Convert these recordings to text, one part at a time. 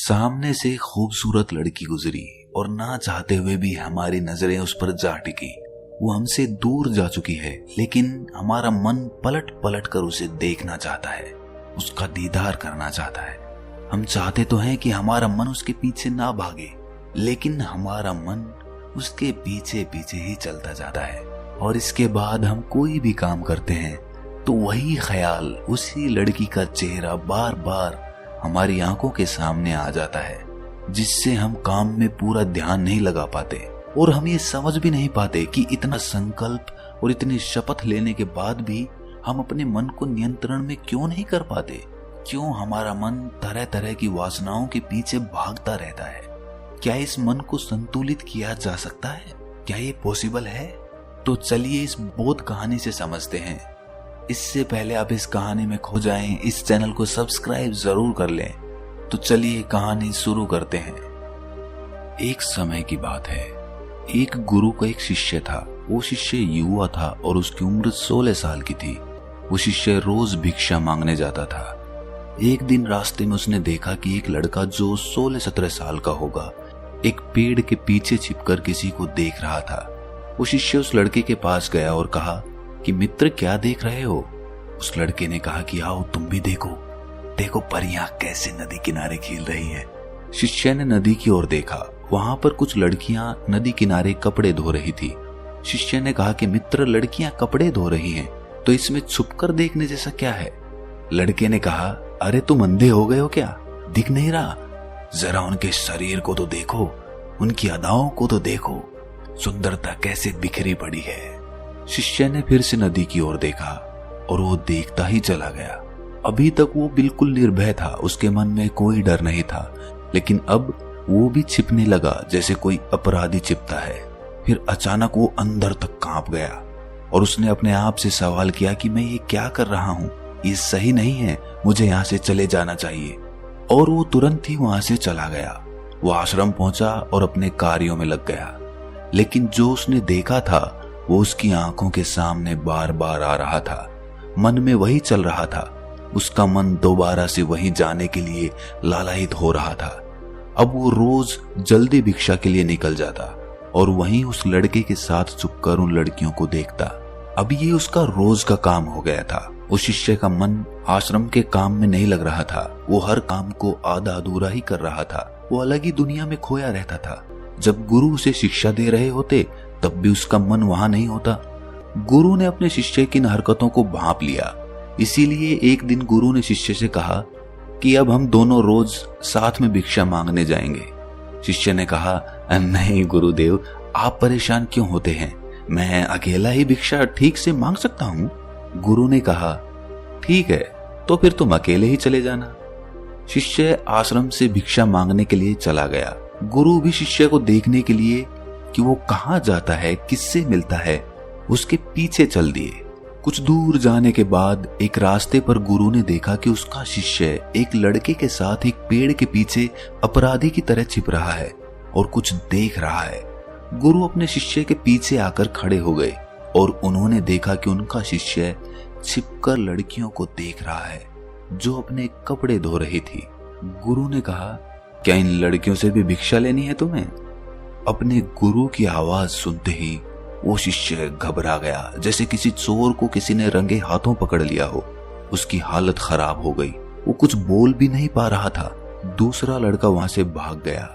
सामने से एक खूबसूरत लड़की गुजरी और ना चाहते हुए भी हमारी नजरें उस पर जा टिकी। वो हमसे दूर जा चुकी है, लेकिन हमारा मन पलट पलट कर उसे देखना चाहता है, उसका दीदार करना चाहता है। हम चाहते तो हैं कि हमारा मन उसके पीछे ना भागे, लेकिन हमारा मन उसके पीछे पीछे ही चलता जाता है। और इसके बाद हम कोई भी काम करते हैं तो वही ख्याल, उसी लड़की का चेहरा बार बार हमारी आंखों के सामने आ जाता है, जिससे हम काम में पूरा ध्यान नहीं लगा पाते। और हम ये समझ भी नहीं पाते कि इतना संकल्प और इतनी शपथ लेने के बाद भी हम अपने मन को नियंत्रण में क्यों नहीं कर पाते। क्यों हमारा मन तरह तरह की वासनाओं के पीछे भागता रहता है। क्या इस मन को संतुलित किया जा सकता है? क्या ये पॉसिबल है? तो चलिए इस बोध कहानी से समझते हैं। इससे पहले आप इस कहानी में खो जाएं, इस चैनल को सब्सक्राइब जरूर कर लें। तो चलिए कहानी शुरू करते हैं। एक समय की बात है, एक गुरु का एक शिष्य था। वो शिष्य युवा था और उसकी उम्र 16 साल की थी। वो शिष्य रोज भिक्षा मांगने जाता था। एक दिन रास्ते में उसने देखा कि एक लड़का जो 16-17 साल का होगा, एक पेड़ के पीछे छिपकर किसी को देख रहा था। वो शिष्य उस लड़के के पास गया और कहा कि मित्र, क्या देख रहे हो? उस लड़के ने कहा कि आओ तुम भी देखो, देखो परियां कैसे नदी किनारे खेल रही हैं। शिष्य ने नदी की ओर देखा। वहां पर कुछ लड़कियां नदी किनारे कपड़े धो रही थी। शिष्य ने कहा कि मित्र, लड़कियां कपड़े धो रही हैं तो इसमें छुपकर देखने जैसा क्या है? लड़के ने कहा, अरे तुम अंधे हो गए हो क्या? दिख नहीं रहा? जरा उनके शरीर को तो देखो, उनकी अदाओं को तो देखो, सुंदरता कैसे बिखरी पड़ी है। शिष्य ने फिर से नदी की ओर देखा और वो देखता ही चला गया। अभी तक वो बिल्कुल निर्भय था, उसके मन में कोई डर नहीं था, लेकिन अब वो भी छिपने लगा जैसे कोई अपराधी छिपता है। फिर अचानक वो अंदर तक कांप गया और उसने अपने आप से सवाल किया कि मैं ये क्या कर रहा हूँ? ये सही नहीं है, मुझे यहाँ से चले जाना चाहिए। और वो तुरंत ही वहां से चला गया। वो आश्रम पहुंचा और अपने कार्यों में लग गया। लेकिन जो उसने देखा था वो उसकी आंखों के सामने बार बार आ रहा था। मन में वही चल रहा था। उसका मन दोबारा से वहीं जाने के लिए लालायित हो रहा था। अब वो रोज जल्दी भिक्षा के लिए निकल जाता और वहीं उस लड़के के साथ छुपकर उन लड़कियों को देखता। अब ये उसका रोज का काम हो गया था। उस शिष्य का मन आश्रम के काम में नहीं लग रहा था। वो हर काम को आधा अधूरा ही कर रहा था। वो अलग ही दुनिया में खोया रहता था। जब गुरु उसे शिक्षा दे रहे होते तब भी उसका मन वहां नहीं होता। गुरु ने अपने शिष्य की इन हरकतों को भांप लिया। इसीलिए एक दिन गुरु ने शिष्य से कहा कि अब हम दोनों रोज साथ में भिक्षा मांगने जाएंगे। शिष्य ने कहा, नहीं गुरुदेव, आप परेशान क्यों होते हैं? मैं अकेला ही भिक्षा ठीक से मांग सकता हूँ। गुरु ने कहा, ठीक है, तो फिर तुम अकेले ही चले जाना। शिष्य आश्रम से भिक्षा मांगने के लिए चला गया। गुरु भी शिष्य को देखने के लिए कि वो कहाँ जाता है, किससे मिलता है, उसके पीछे चल दिए। कुछ दूर जाने के बाद एक रास्ते पर गुरु ने देखा कि उसका शिष्य एक लड़के के साथ एक पेड़ के पीछे अपराधी की तरह छिप रहा है और कुछ देख रहा है। गुरु अपने शिष्य के पीछे आकर खड़े हो गए और उन्होंने देखा कि उनका शिष्य छिपकर लड़कियों को देख रहा है जो अपने कपड़े धो रही थी। गुरु ने कहा, क्या इन लड़कियों से भी भिक्षा लेनी है तुम्हें? अपने गुरु की आवाज सुनते ही वो शिष्य घबरा गया, जैसे किसी चोर को किसी ने रंगे हाथों पकड़ लिया हो। उसकी हालत खराब हो गई। वो कुछ बोल भी नहीं पा रहा था। दूसरा लड़का वहां से भाग गया।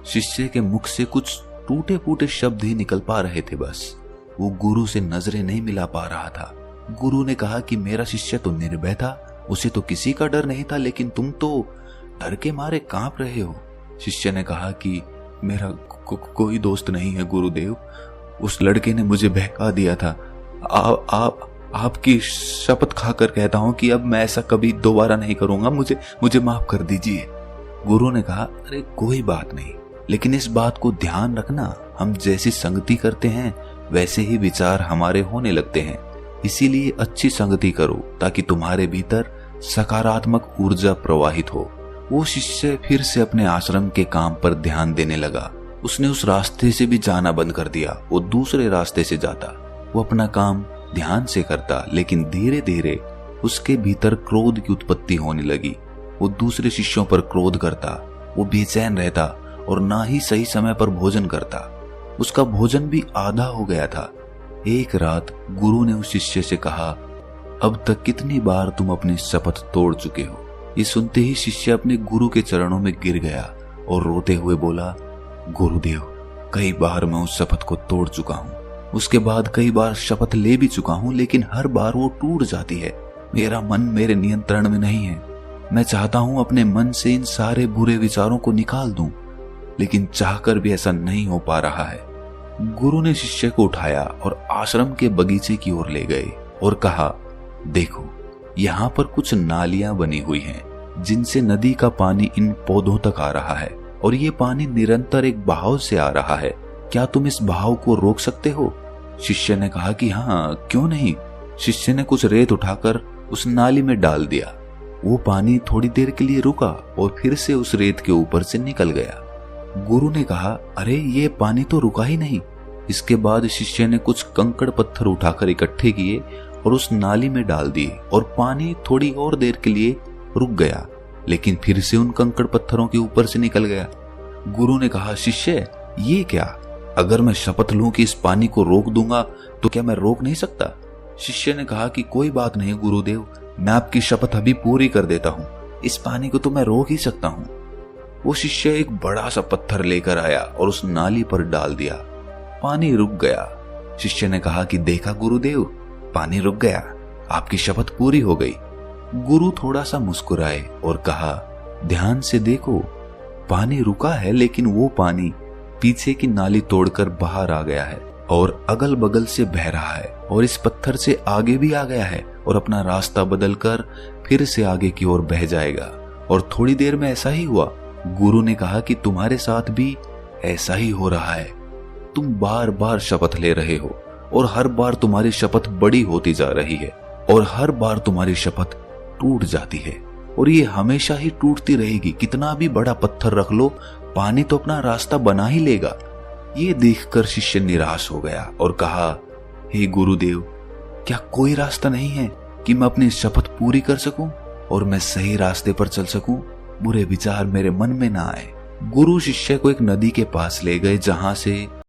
शिष्य के मुख से कुछ टूटे फूटे शब्द ही निकल पा रहे थे बस। वो गुरु से नजरें नहीं मिला पा रहा था। गुरु ने कहा कि मेरा शिष्य तो निर्भय था, उसे तो किसी का डर नहीं था, लेकिन तुम तो डर के मारे कांप रहे हो। शिष्य ने कहा कि मेरा कोई दोस्त नहीं है गुरुदेव, उस लड़के ने मुझे बहका दिया था। आपकी शपथ खाकर कहता हूं कि अब मैं ऐसा कभी दोबारा नहीं करूंगा, मुझे माफ कर दीजिए। गुरु ने कहा, अरे कोई बात नहीं, लेकिन इस बात को ध्यान रखना, हम जैसी संगति करते हैं वैसे ही विचार हमारे होने लगते हैं। इसीलिए अच्छी संगति करो ताकि तुम्हारे भीतर सकारात्मक ऊर्जा प्रवाहित हो। वो शिष्य फिर से अपने आश्रम के काम पर ध्यान देने लगा। उसने उस रास्ते से भी जाना बंद कर दिया। वो दूसरे रास्ते से जाता। वो अपना काम ध्यान से करता, लेकिन धीरे धीरे उसके भीतर क्रोध की उत्पत्ति होने लगी। वो दूसरे शिष्यों पर क्रोध करता वो बेचैन रहता और ना ही सही समय पर भोजन करता। उसका भोजन भी आधा हो गया था। एक रात गुरु ने उस शिष्य से कहा, अब तक कितनी बार तुम अपनी शपथ तोड़ चुके हो। ये सुनते ही शिष्य अपने गुरु के चरणों में गिर गया और रोते हुए बोला, गुरुदेव, कई बार मैं उस शपथ को तोड़ चुका हूँ। उसके बाद कई बार शपथ ले भी चुका हूँ, लेकिन हर बार वो टूट जाती है। मेरा मन मेरे नियंत्रण में नहीं है। मैं चाहता हूँ अपने मन से इन सारे बुरे विचारों को निकाल दूं, लेकिन चाहकर भी ऐसा नहीं हो पा रहा है। गुरु ने शिष्य को उठाया और आश्रम के बगीचे की ओर ले गए और कहा, देखो, यहाँ पर कुछ नालियां बनी हुई हैं, जिनसे नदी का पानी इन पौधों तक आ रहा है और ये पानी निरंतर एक बहाव से आ रहा है। क्या तुम इस बहाव को रोक सकते हो? शिष्य ने कहा कि हाँ, क्यों नहीं। शिष्य ने कुछ रेत उठाकर उस नाली में डाल दिया। वो पानी थोड़ी देर के लिए रुका और फिर से उस रेत के ऊपर से निकल गया। गुरु ने कहा, अरे ये पानी तो रुका ही नहीं। इसके बाद शिष्य ने कुछ कंकड़ पत्थर उठाकर इकट्ठे किए और उस नाली में डाल दिए और पानी थोड़ी और देर के लिए रुक गया, लेकिन फिर से उन कंकड़ पत्थरों के ऊपर से निकल गया। गुरु ने कहा, शिष्य, ये क्या? अगर मैं शपथ लूं कि इस पानी को रोक दूंगा तो क्या मैं रोक नहीं सकता? शिष्य ने कहा कि कोई बात नहीं गुरुदेव, मैं आपकी शपथ अभी पूरी कर देता हूँ। इस पानी को तो मैं रोक ही सकता हूँ। वो शिष्य एक बड़ा सा पत्थर लेकर आया और उस नाली पर डाल दिया। पानी रुक गया। शिष्य ने कहा कि देखा गुरुदेव, पानी रुक गया, आपकी शपथ पूरी हो गई। गुरु थोड़ा सा मुस्कुराए और कहा, ध्यान से देखो, पानी रुका है, लेकिन वो पानी पीछे की नाली तोड़कर बाहर आ गया है और अगल बगल से बह रहा है और इस पत्थर से आगे भी आ गया है और अपना रास्ता बदलकर फिर से आगे की ओर बह जाएगा। और थोड़ी देर में ऐसा ही हुआ। गुरु ने कहा कि तुम्हारे साथ भी ऐसा ही हो रहा है। तुम बार बार शपथ ले रहे हो और हर बार तुम्हारी शपथ बड़ी होती जा रही है और हर बार तुम्हारी शपथ टूट जाती है और ये हमेशा ही टूटती रहेगी। कितना भी बड़ा पत्थर रख लो, पानी तो अपना रास्ता बना ही लेगा। ये देखकर शिष्य निराश हो गया और कहा, हे गुरुदेव, क्या कोई रास्ता नहीं है कि मैं अपनी शपथ पूरी कर सकूं और मैं सही रास्ते पर चल सकूं? बुरे विचार मेरे मन में ना आए। गुरु शिष्य को एक नदी के पास ले गए, जहां से